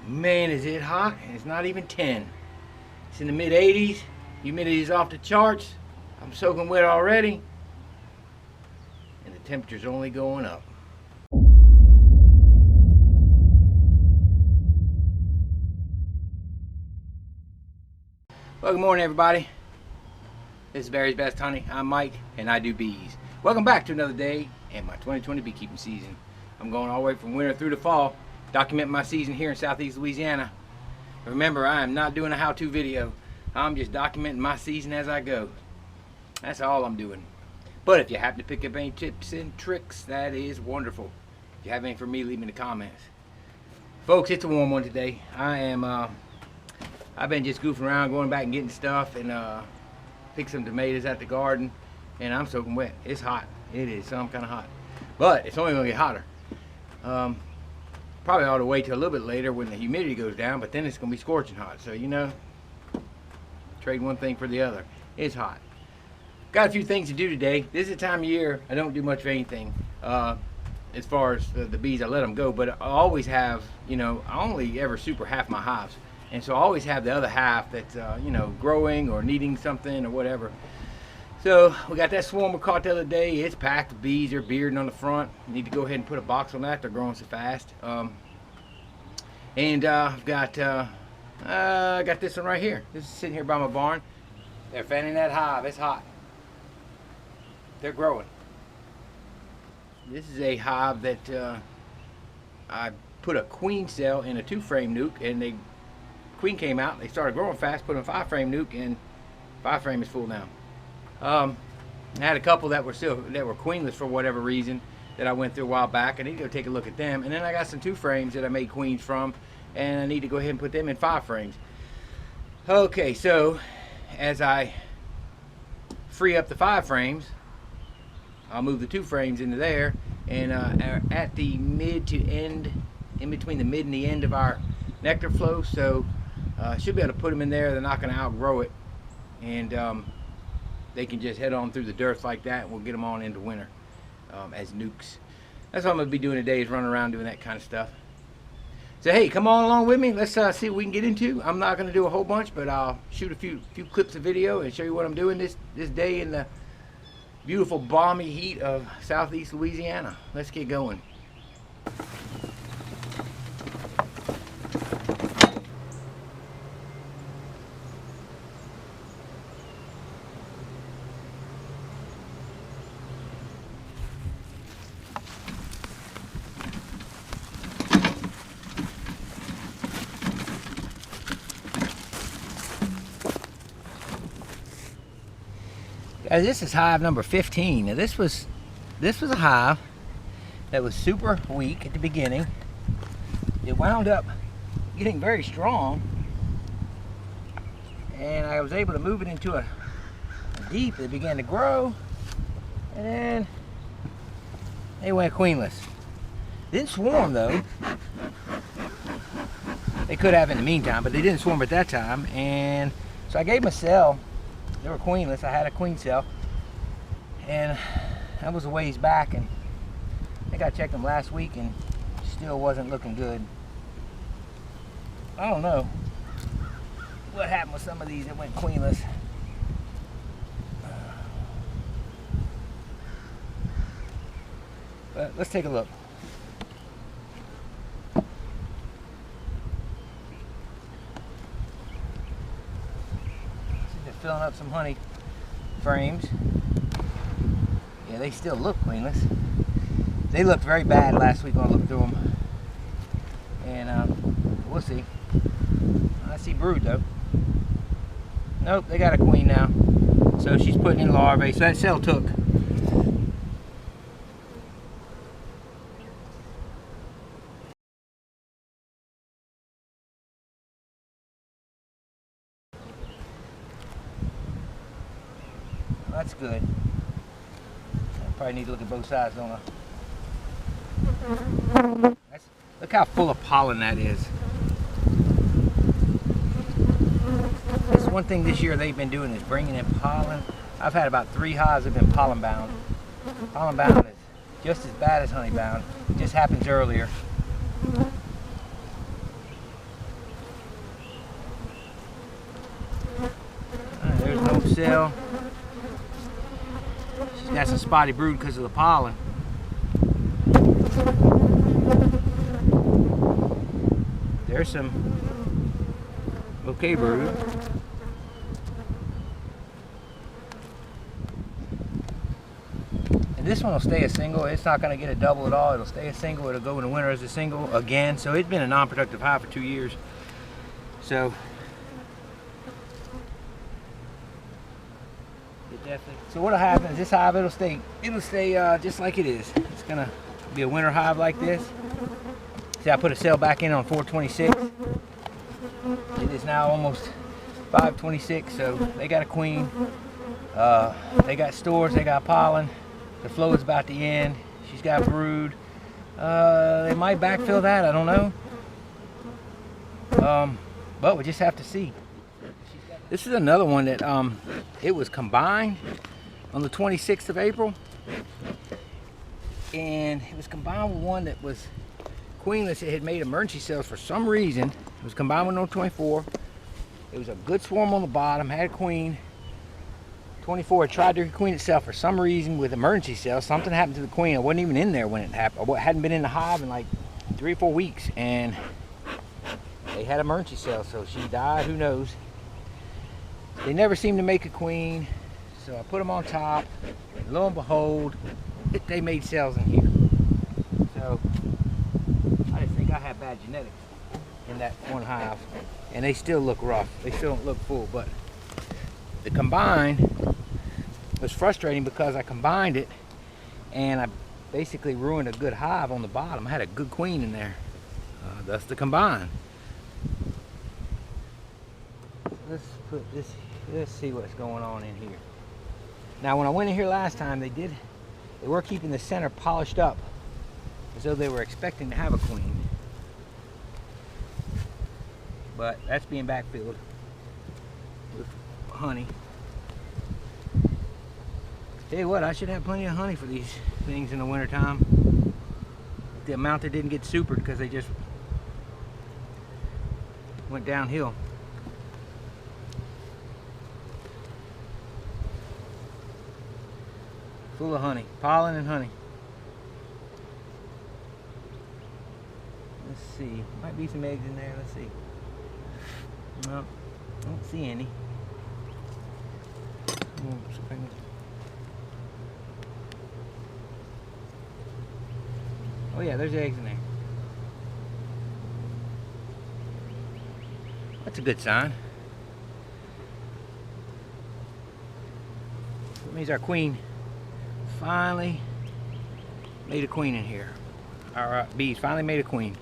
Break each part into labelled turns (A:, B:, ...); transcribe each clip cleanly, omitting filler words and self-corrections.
A: Man, is it hot, and it's not even 10. It's in the mid 80s. Humidity's off the charts. I'm soaking wet already, and the temperature's only going up. Well, good morning, everybody. This is Barry's Best Honey. I'm Mike, and I do bees. Welcome back to another day in my 2020 beekeeping season. I'm going all the way from winter through to fall, documenting my season here in Southeast Louisiana. Remember, I am not doing a how-to video. I'm just documenting my season as I go. That's all I'm doing. But if you happen to pick up any tips and tricks, that is wonderful. If you have any for me, leave me in the comments. Folks, it's a warm one today. I've been just goofing around, going back and getting stuff, and pick some tomatoes at the garden, and I'm soaking wet. It's hot. It is some kind of hot. But it's only going to get hotter. Probably ought to wait till a little bit later when the humidity goes down, but then it's going to be scorching hot. So, you know, trade one thing for the other. It's hot. Got a few things to do today. This is the time of year I don't do much of anything as far as the bees. I let them go, but I always have, you know, I only ever super half my hives. And so I always have the other half that's, you know, growing or needing something or whatever. So we got that swarm we caught the other day. It's packed. The bees are bearding on the front. Need to go ahead and put a box on that. They're growing so fast. I've got this one right here. This is sitting here by my barn. They're fanning that hive. It's hot. They're growing. This is a hive that I put a queen cell in a 2-frame nuke, and the queen came out. They started growing fast. Put in a 5-frame nuke, and 5-frame is full now. I had a couple that were queenless for whatever reason that I went through a while back. I need to go take a look at them. And then I got some 2-frames that I made queens from, and I need to go ahead and put them in 5-frames. Okay, so as I free up the 5-frames, I'll move the 2-frames into there, and at the mid to end, in between the mid and the end of our nectar flow, so should be able to put them in there. They're not going to outgrow it, and they can just head on through the dirt like that, and we'll get them on into winter as nukes. That's what I'm going to be doing today, is running around doing that kind of stuff. So hey, come on along with me. Let's see what we can get into. I'm not going to do a whole bunch, but I'll shoot a few clips of video and show you what I'm doing this day in the beautiful balmy heat of Southeast Louisiana. Let's get going. This is hive number 15. Now this was a hive that was super weak at the beginning. It wound up getting very strong, and I was able to move it into a deep. It began to grow, and then they went queenless. Didn't swarm though. They could have in the meantime, but they didn't swarm at that time. And so I gave them a cell. They were queenless. I had a queen cell, and that was a ways back, and I think I checked them last week and still wasn't looking good. I don't know what happened with some of these that went queenless. But let's take a look. Filling up some honey frames. Yeah, they still look queenless. They looked very bad last week when I looked through them, and we'll see. I see brood though. Nope, they got a queen now, so she's putting in larvae. So that cell took. That's good. I probably need to look at both sides, don't I? Look how full of pollen that is. That's one thing this year they've been doing, is bringing in pollen. I've had about 3 hives that have been pollen bound. Pollen bound is just as bad as honey bound. It just happens earlier. cell. She's got some spotty brood because of the pollen. There's some okay brood. And this one will stay a single. It's not going to get a double at all. It'll stay a single. It'll go in the winter as a single again. So it's been a non-productive hive for 2 years. So it definitely. So what'll happen is this hive it'll stay just like it is. It's gonna be a winter hive like this. See, I put a cell back in on 426. It is now almost 526. So they got a queen. They got stores. They got pollen. The flow is about to end. She's got brood. They might backfill that. I don't know. But we just have to see. This is another one that it was combined on the 26th of April. And it was combined with one that was queenless. It had made emergency cells for some reason. It was combined with no 24. It was a good swarm on the bottom, had a queen. 24 tried to queen itself for some reason with emergency cells. Something happened to the queen. I wasn't even in there when it happened. I hadn't been in the hive in like 3 or 4 weeks. And they had emergency cells, so she died. Who knows? They never seemed to make a queen, so I put them on top. And lo and behold, they made cells in here. So I just think I have bad genetics in that one hive, and they still look rough. They still don't look full, but the combine was frustrating because I combined it, and I basically ruined a good hive on the bottom. I had a good queen in there. That's the combine. Let's put this, let's see what's going on in here. Now when I went in here last time, they were keeping the center polished up as though they were expecting to have a queen. But that's being backfilled with honey. Tell you what, I should have plenty of honey for these things in the wintertime. The amount that didn't get supered because they just went downhill. Full of honey, pollen and honey. Let's see, might be some eggs in there. Let's see. No, don't see any. Oh yeah, there's eggs in there. That's a good sign. That means our queen finally made a queen in here. Our bees finally made a queen.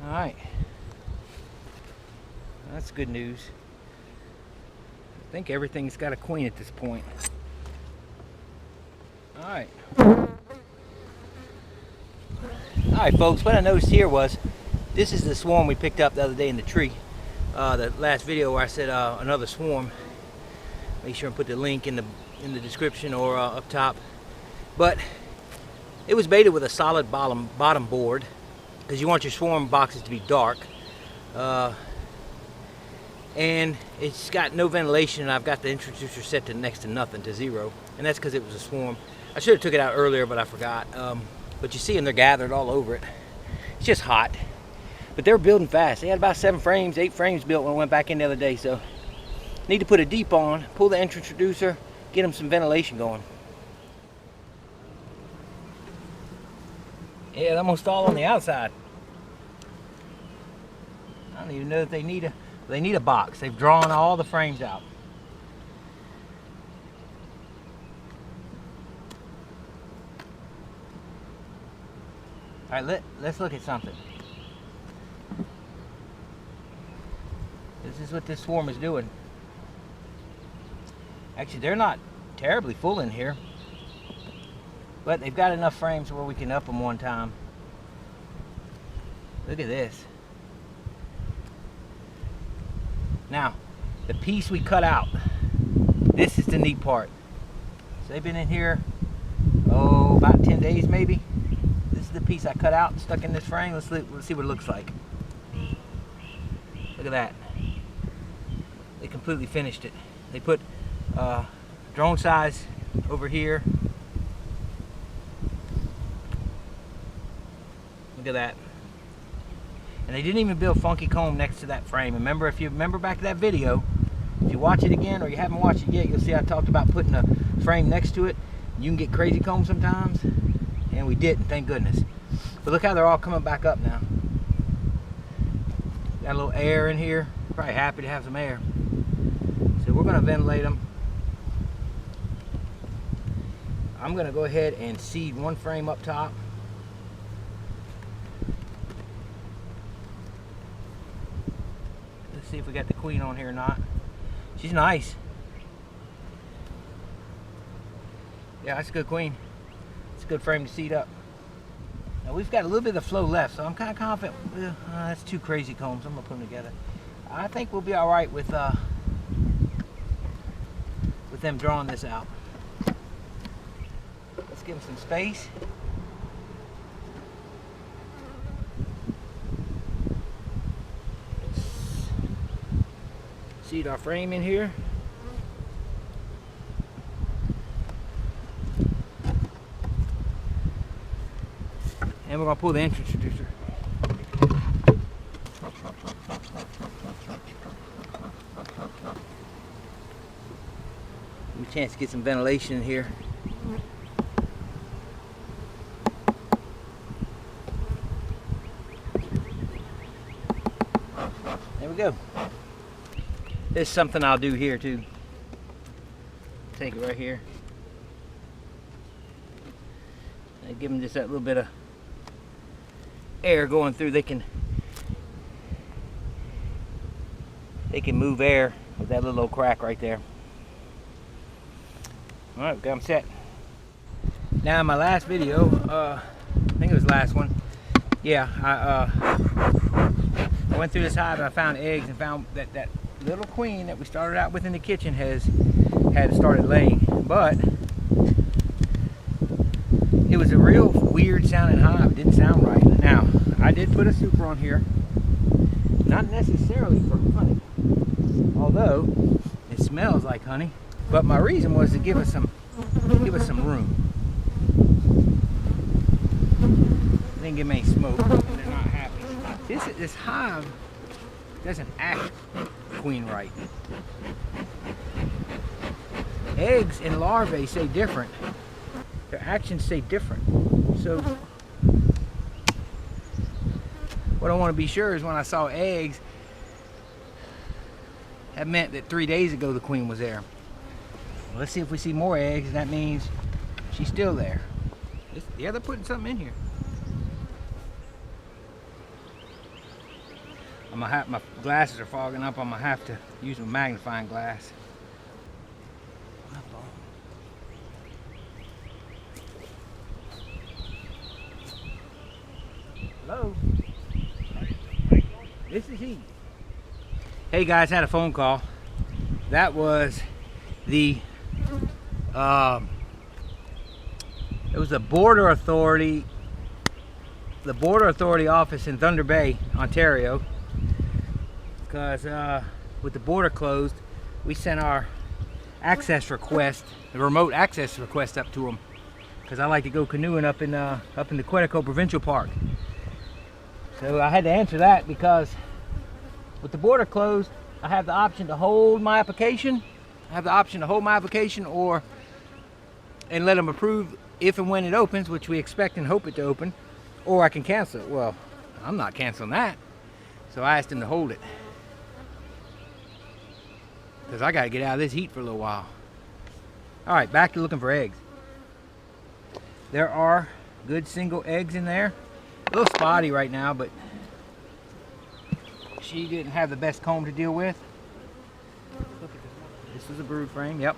A: All right, that's good news. I think everything's got a queen at this point. All right. Alright folks, what I noticed here was this is the swarm we picked up the other day in the tree. The last video where I said another swarm. Make sure and put the link in the description or up top. But it was baited with a solid bottom board because you want your swarm boxes to be dark. And it's got no ventilation, and I've got the introducer set to next to nothing, to 0. And that's because it was a swarm. I should have took it out earlier, but I forgot. But you see them, they're gathered all over it. It's just hot. But they're building fast. They had about 8 frames built when I went back in the other day. So need to put a deep on, pull the introducer, get them some ventilation going. Yeah, they're almost all on the outside. I don't even know if they need a box. They've drawn all the frames out. All right, let's look at something. This is what this swarm is doing. Actually, they're not terribly full in here, but they've got enough frames where we can up them one time. Look at this. Now, the piece we cut out, this is the neat part. So they've been in here, about 10 days maybe. This is the piece I cut out and stuck in this frame. Let's see what it looks like. Look at that. They completely finished it. They put drone size over here. Look at that. And they didn't even build funky comb next to that frame. Remember, if you remember back to that video, if you watch it again or you haven't watched it yet, you'll see I talked about putting a frame next to it. You can get crazy comb sometimes, and we didn't, thank goodness. But look how they're all coming back up now. Got a little air in here. Probably happy to have some air. So we're gonna ventilate them. I'm gonna go ahead and seed one frame up top. Let's see if we got the queen on here or not. She's nice. Yeah, that's a good queen. It's a good frame to seed up. Now we've got a little bit of flow left, so I'm kind of confident. That's two crazy combs. I'm gonna put them together. I think we'll be all right with them drawing this out. Let's give them some space. Seed our frame in here. And we're going to pull the entrance reducer. Give me a chance to get some ventilation in here. There we go. This is something I'll do here too. Take it right here. And give them just that little bit of air going through. They can move air with that little old crack right there. All right, got them set. Now in my last video, I think it was the last one. Yeah, I went through this hive and I found eggs and found that that little queen that we started out with in the kitchen had started laying, but it was a real weird sounding hive. It didn't sound right. Now, I did put a super on here, not necessarily for honey, although it smells like honey, but my reason was to give us some room. They didn't give me any smoke, and they're not happy. This hive doesn't act queen right. Eggs and larvae say different. Their actions say different. So what I want to be sure is when I saw eggs, that meant that 3 days ago the queen was there. Well, let's see if we see more eggs, and that means she's still there. Yeah, they're putting something in here. My glasses are fogging up. I'm gonna have to use a magnifying glass. Hello? This is he. Hey guys, had a phone call. That was the it was the Border Authority office in Thunder Bay, Ontario. Because with the border closed, we sent our access request, the remote access request, up to them. Because I like to go canoeing up in the Quetico Provincial Park. So I had to answer that because with the border closed, I have the option to hold my application. And let them approve if and when it opens, which we expect and hope it to open, or I can cancel it. Well, I'm not canceling that. So I asked them to hold it. Because I got to get out of this heat for a little while. All right, back to looking for eggs. There are good single eggs in there. A little spotty right now, but she didn't have the best comb to deal with. This is a brood frame, yep.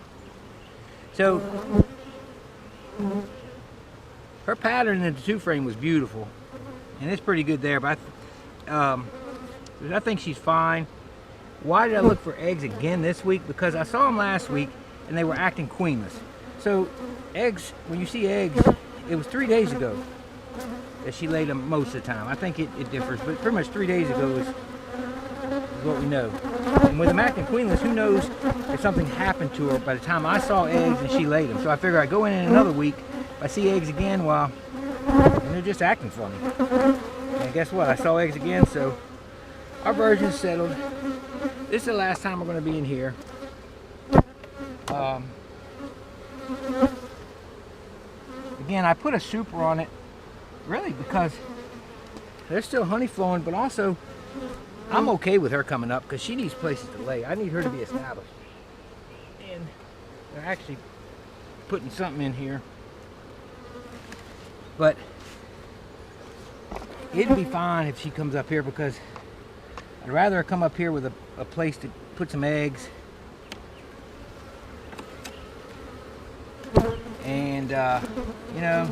A: So her pattern in the two frame was beautiful, and it's pretty good there, but I think she's fine. Why did I look for eggs again this week? Because I saw them last week and they were acting queenless. So eggs, when you see eggs, it was 3 days ago that she laid them most of the time. I think it differs, but pretty much 3 days ago is what we know. And with the Mackin queenless, who knows if something happened to her by the time I saw eggs and she laid them. So I figure I'd go in another week. If I see eggs again, well, and they're just acting funny. And guess what? I saw eggs again, so our virgin's settled. This is the last time we're going to be in here. Again, I put a super on it, really, because there's still honey flowing, but also I'm okay with her coming up because she needs places to lay. I need her to be established. And they're actually putting something in here. But it'd be fine if she comes up here because I'd rather her come up here with a place to put some eggs. And, you know,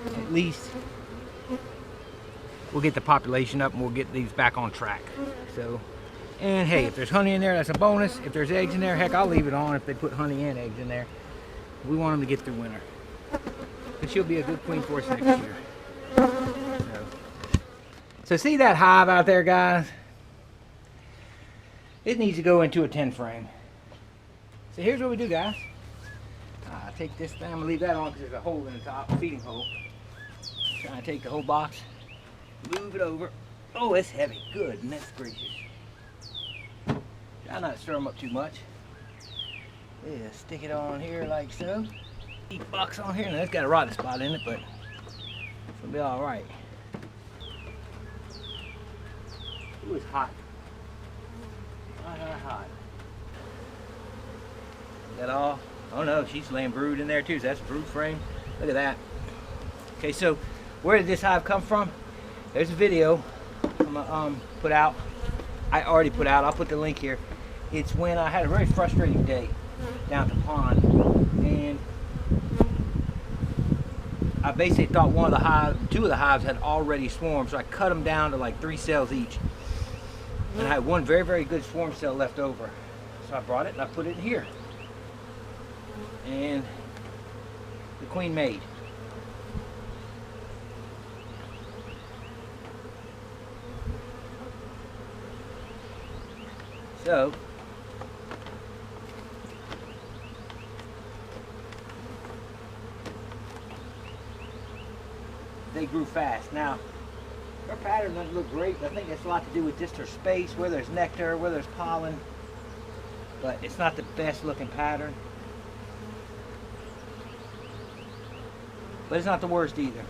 A: at least we'll get the population up and we'll get these back on track. So, and hey, if there's honey in there, that's a bonus. If there's eggs in there, heck, I'll leave it on if they put honey and eggs in there. We want them to get through winter. But she'll be a good queen for us next year. So see that hive out there, guys? It needs to go into a 10 frame. So here's what we do, guys. Take this thing, I'm gonna leave that on because there's a hole in the top, a feeding hole. Trying to take the whole box, move it over. Oh, it's heavy. Goodness gracious. Try not to stir them up too much. Yeah, stick it on here like so. Keep box on here. Now it's got a rotten spot in it, but it'll be all right. Ooh, it's hot. Hot. That all? Oh no, she's laying brood in there too. So that's a brood frame. Look at that. Okay, so where did this hive come from? There's a video I'm gonna put out. I already put out. I'll put the link here. It's when I had a very frustrating day down at the pond, and I basically thought two of the hives had already swarmed, so I cut them down to like 3 cells each. And I had one very, very good swarm cell left over. So I brought it and I put it in here. And the queen made. So they grew fast. Now her pattern doesn't look great, but I think it's a lot to do with just her space, where there's nectar, where there's pollen. But it's not the best looking pattern. But it's not the worst either.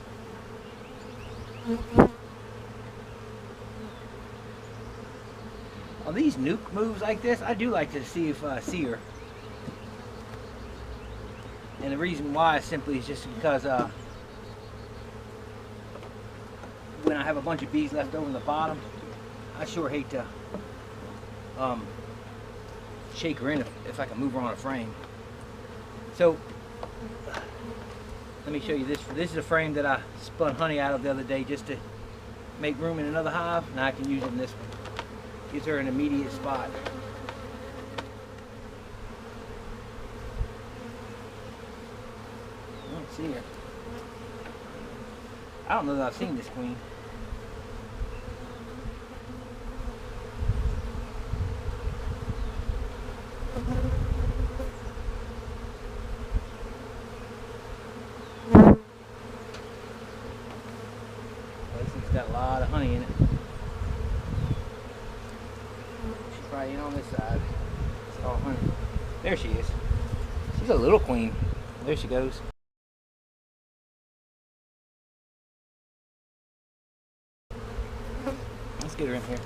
A: On these nuke moves like this, I do like to see if I see her. And the reason why simply is just because when I have a bunch of bees left over in the bottom, I sure hate to shake her in if I can move her on a frame. So let me show you this. This is a frame that I spun honey out of the other day just to make room in another hive. Now I can use it in this one. Gives her an immediate spot. I don't see her. I don't know that I've seen this queen. It's got a lot of honey in it. She's probably in on this side. It's all honey. There she is. She's a little queen. There she goes. Let's get her in here.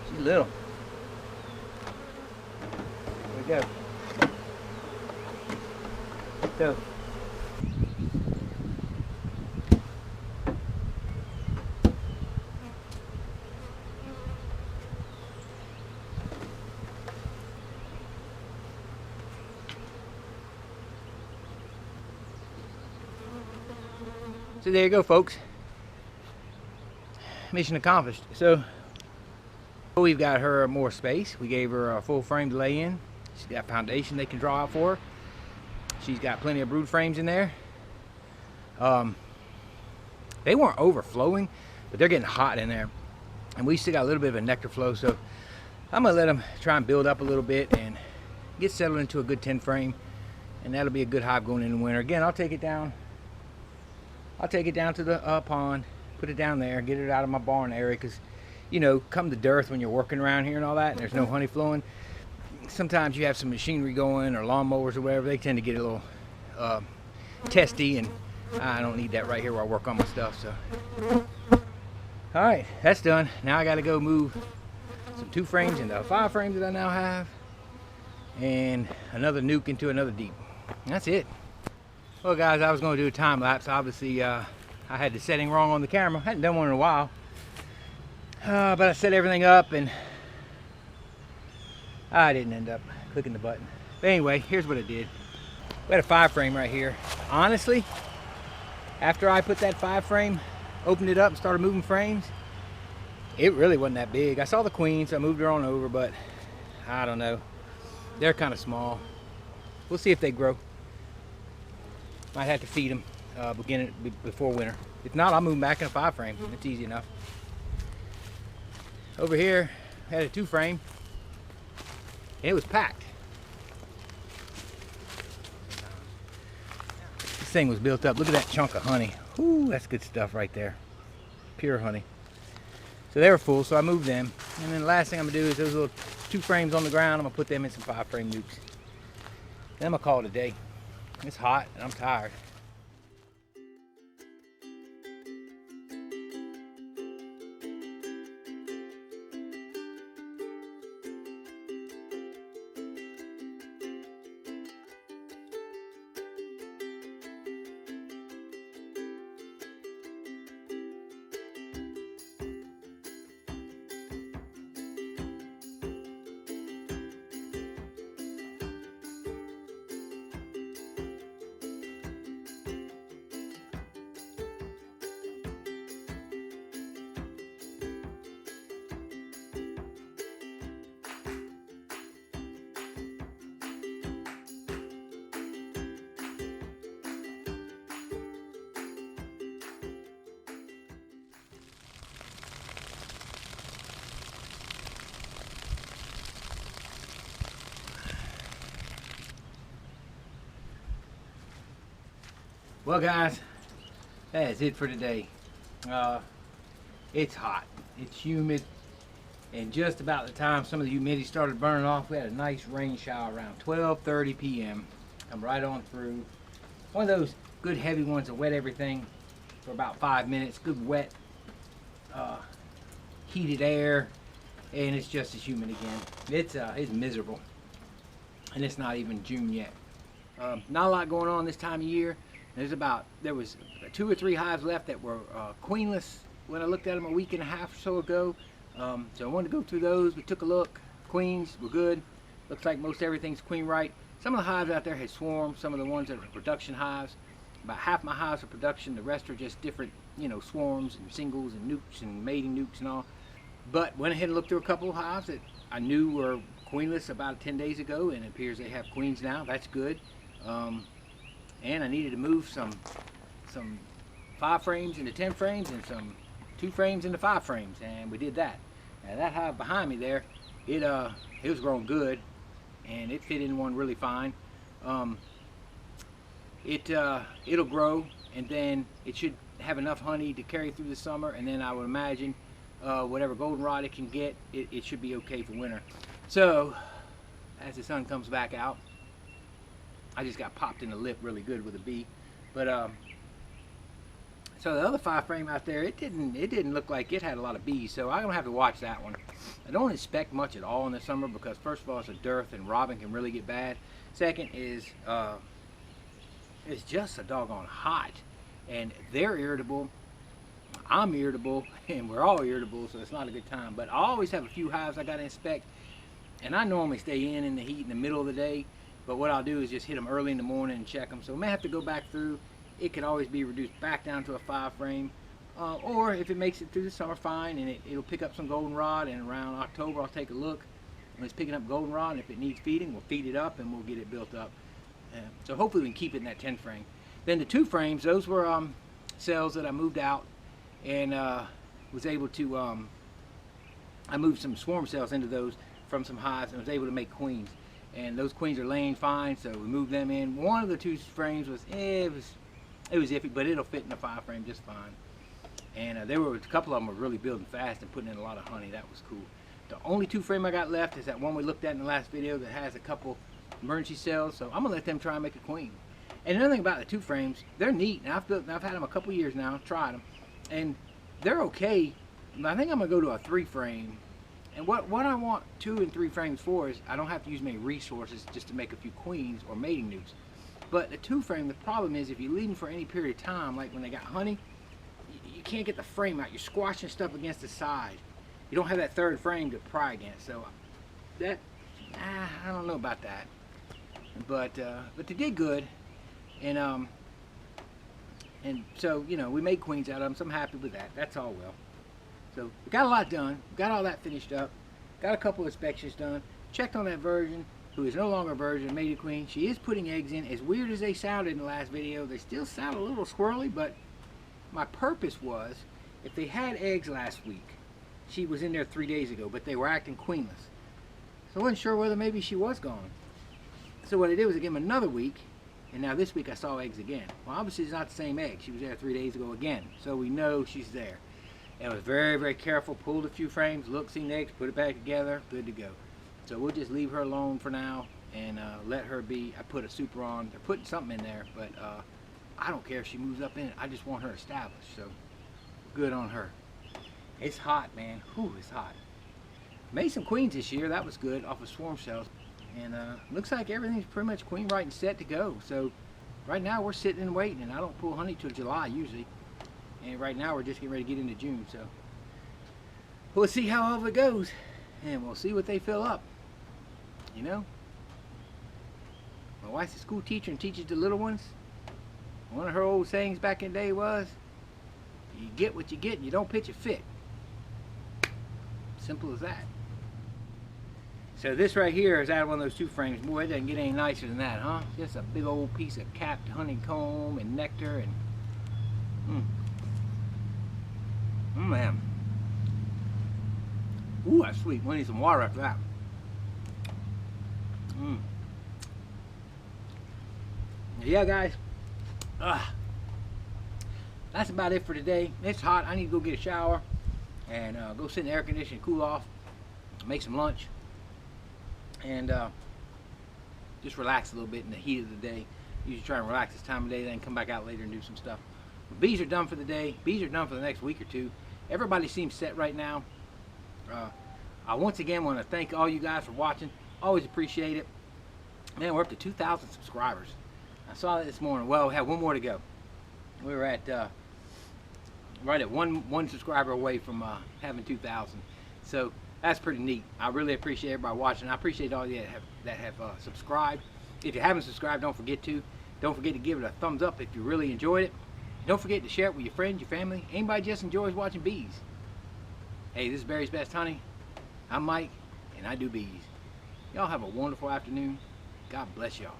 A: She's little. There we go. So. So there you go, folks. Mission accomplished. So we've got her more space. We gave her a full frame to lay in. She's got foundation they can draw out for her. She's got plenty of brood frames in there. They weren't overflowing, but they're getting hot in there. And we still got a little bit of a nectar flow, so I'm gonna let them try and build up a little bit and get settled into a good 10 frame, and that'll be a good hive going in the winter. Again, I'll take it down to the pond, put it down there, get it out of my barn area, because you know, come the dearth when you're working around here and all that, and there's no honey flowing, sometimes you have some machinery going or lawnmowers or whatever, they tend to get a little testy, and I don't need that right here where I work on my stuff. So all right, that's done. Now I got to go move some 2 frames into 5 frames that I now have, and another nuke into another deep. And that's it. Well guys, I was going to do a time lapse. Obviously I had the setting wrong on the camera. I hadn't done one in a while, but I set everything up and I didn't end up clicking the button. But anyway, here's what I did. We had a 5 frame right here. Honestly, after I put that 5 frame, opened it up and started moving frames, it really wasn't that big. I saw the queen, so I moved her on over, but I don't know. They're kind of small. We'll see if they grow. Might have to feed them before winter. If not, I'll move them back in a 5 frame. It's easy enough. Over here, I had a 2 frame. It was packed. This thing was built up. Look at that chunk of honey. Ooh, that's good stuff right there. Pure honey. So they were full, so I moved them. And then the last thing I'm gonna do is those little 2 frames on the ground, I'm gonna put them in some 5 frame nukes. Then I'm gonna call it a day. It's hot and I'm tired. Well guys, that is it for today. It's hot, it's humid, and just about the time some of the humidity started burning off, we had a nice rain shower around 12:30 p.m. Come right on through. One of those good heavy ones that wet everything for about 5 minutes. Good wet, heated air, and it's just as humid again. It's miserable, and it's not even June yet. Not a lot going on this time of year. There was 2 or 3 hives left that were queenless when I looked at them a week and a half or so ago. So I wanted to go through those. We took a look. Queens were good. Looks like most everything's queen right. Some of the hives out there had swarmed. Some of the ones that are production hives. About half my hives are production. The rest are just different, you know, swarms and singles and nukes and mating nukes and all. But went ahead and looked through a couple of hives that I knew were queenless about 10 days ago, and it appears they have queens now. That's good. And I needed to move some 5 frames into 10 frames and some 2 frames into 5 frames, and we did that. Now that hive behind me there, it was growing good, and it fit in one really fine. It'll grow, and then it should have enough honey to carry through the summer, and then I would imagine whatever goldenrod it can get, it should be okay for winter. So as the sun comes back out, I just got popped in the lip really good with a bee. But so the other 5 frame out there, it didn't look like it had a lot of bees, so I'm gonna have to watch that one. I don't expect much at all in the summer because first of all, it's a dearth and robbing can really get bad. Second is it's just a doggone hot, and they're irritable. I'm irritable, and we're all irritable, so it's not a good time. But I always have a few hives I gotta inspect, and I normally stay in the heat in the middle of the day. But what I'll do is just hit them early in the morning and check them. So I may have to go back through. It can always be reduced back down to a 5 frame. Or if it makes it through the summer, fine, and it'll pick up some goldenrod, and around October I'll take a look. When it's picking up goldenrod, and if it needs feeding, we'll feed it up and we'll get it built up. So hopefully we can keep it in that 10 frame. Then the 2 frames, those were cells that I moved out and was able to I moved some swarm cells into those from some hives and was able to make queens. And those queens are laying fine, so we moved them in. One of the 2 frames was, it was iffy, but it'll fit in the 5 frame just fine. And there were a couple of them were really building fast and putting in a lot of honey. That was cool. The only 2 frame I got left is that one we looked at in the last video that has a couple emergency cells, so I'm gonna let them try and make a queen. And another thing about the 2 frames, they're neat. And I've had them a couple years now, tried them, and they're okay. But I think I'm gonna go to a 3 frame. And what I want 2 and 3 frames for is I don't have to use many resources just to make a few queens or mating nukes. But the 2 frame, the problem is if you leave them for any period of time, like when they got honey, you can't get the frame out. You're squashing stuff against the side. You don't have that 3rd frame to pry against. So that, I don't know about that. But they did good. And so, you know, we made queens out of them, so I'm happy with that. That's all well. So we got a lot done, got all that finished up, got a couple of inspections done, checked on that virgin, who is no longer a virgin, made a queen. She is putting eggs in. As weird as they sounded in the last video, they still sound a little squirrely, but my purpose was, if they had eggs last week, she was in there 3 days ago, but they were acting queenless. So I wasn't sure whether maybe she was gone. So what I did was I gave them another week, and now this week I saw eggs again. Well, obviously it's not the same egg. She was there 3 days ago again, so we know she's there. And I was very, very careful, pulled a few frames, looked, seen the eggs, put it back together, good to go. So we'll just leave her alone for now and let her be. I put a super on. They're putting something in there, but I don't care if she moves up in it. I just want her established, so good on her. It's hot, man. Whew, it's hot. Made some queens this year. That was good off of swarm cells. And looks like everything's pretty much queen right and set to go. So right now we're sitting and waiting, and I don't pull honey till July usually. And right now we're just getting ready to get into June, so we'll see how all of it goes, and we'll see what they fill up. You know, my wife's a school teacher and teaches the little ones. One of her old sayings back in the day was, you get what you get and you don't pitch a fit. Simple as that. So this right here is out of one of those 2 frames. Boy, it doesn't get any nicer than that, huh? Just a big old piece of capped honeycomb and nectar and man. Ooh, that's sweet. We need some water after that. Yeah, guys. That's about it for today. It's hot. I need to go get a shower and go sit in the air conditioning, cool off, make some lunch, and just relax a little bit in the heat of the day. Usually try and relax this time of day, then come back out later and do some stuff. But bees are done for the day. Bees are done for the next week or 2. Everybody seems set right now. I once again want to thank all you guys for watching. Always appreciate it. Man, we're up to 2,000 subscribers. I saw that this morning. Well, we have 1 more to go. We were at right at one subscriber away from having 2,000. So that's pretty neat. I really appreciate everybody watching. I appreciate all you that have subscribed. If you haven't subscribed, don't forget to. Don't forget to give it a thumbs up if you really enjoyed it. Don't forget to share it with your friends, your family, anybody just enjoys watching bees. Hey, this is Barry's Best Honey. I'm Mike, and I do bees. Y'all have a wonderful afternoon. God bless y'all.